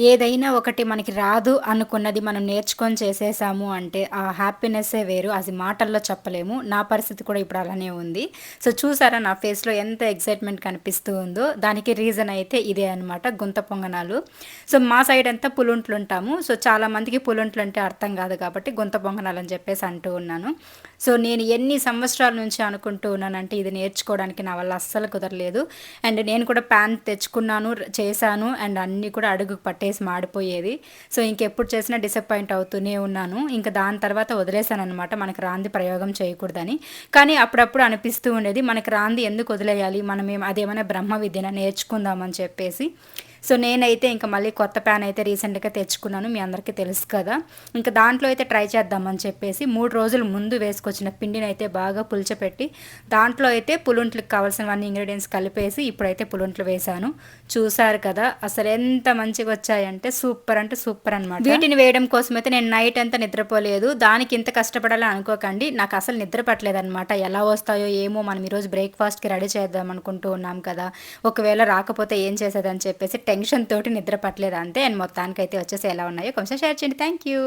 ఏదైనా ఒకటి మనకి రాదు అనుకున్నది మనం నేర్చుకొని చేసేసాము అంటే ఆ హ్యాపీనెస్సే వేరు. అది మాటల్లో చెప్పలేము. నా పరిస్థితి కూడా ఇప్పుడు అలానే ఉంది. సో, చూసారా నా ఫేస్‌లో ఎంత ఎక్సైట్‌మెంట్ కనిపిస్తూ ఉందో. దానికి రీజన్ అయితే ఇదే అనమాట, గుంత పొంగనాలు. సో, మా సైడ్ అంతా పులుంట్లుంటాము. సో, చాలామందికి పులుంట్లంటే అర్థం కాదు కాబట్టి గుంత పొంగనాలని చెప్పేసి అంటూ ఉన్నాను. సో, నేను ఎన్ని సంవత్సరాల నుంచి అనుకుంటూ ఉన్నానంటే ఇది నేర్చుకోవడానికి నా వల్ల అస్సలు కుదరలేదు. అండ్ నేను కూడా పాన్ తెచ్చుకున్నాను, చేశాను. అండ్ అన్నీ కూడా అడుగుకి పట్టేసి మాడిపోయేది. సో, ఇంకెప్పుడు చేసినా డిసప్పాయింట్ అవుతూనే ఉన్నాను. ఇంక దాని తర్వాత వదిలేసాననమాట, మనకు రాంది ప్రయోగం చేయకూడదని. కానీ అప్పుడప్పుడు అనిపిస్తూ ఉండేది, మనకు రాంది ఎందుకు వదిలేయాలి? అదేమైనా బ్రహ్మ విద్యనా, నేర్చుకుందామని చెప్పేసి. సో, నేనైతే ఇంక మళ్ళీ కొత్త ప్యాన్ అయితే రీసెంట్‌గా తెచ్చుకున్నాను. మీ అందరికీ తెలుసు కదా! ఇంక దాంట్లో అయితే ట్రై చేద్దామని చెప్పేసి 3 రోజుల ముందు వేసుకొచ్చిన పిండినైతే బాగా పులిచపెట్టి, దాంట్లో అయితే పులుంట్లకి కావాల్సినవన్నీ ఇంగ్రీడియెంట్స్ కలిపేసి ఇప్పుడైతే పులుంట్లు వేశాను. చూసారు కదా! అసలెంత మంచిగొచ్చాయంటే సూపర్ అంటే సూపర్ అనమాట. వీటిని వేయడం కోసమైతే నేను నైట్ అంతా నిద్రపోలేదు. దానికి ఇంత కష్టపడాలని అనుకోకండి. నాకసలు నిద్ర పట్టలేదనమాట. ఎలా వస్తాయో ఏమో, మనం ఈరోజు బ్రేక్‌ఫాస్ట్‌కి రెడీ చేద్దాం అనుకుంటూ ఉన్నాం కదా! ఒకవేళ రాకపోతే ఏం చేసేదని చెప్పేసి టెన్షన్ తోటి నిద్ర పట్టలేదు అంతే. అండ్ మొత్తానికైతే వచ్చేసి ఎలా ఉన్నాయో కొంచెం షేర్ చేయండి. Thank you.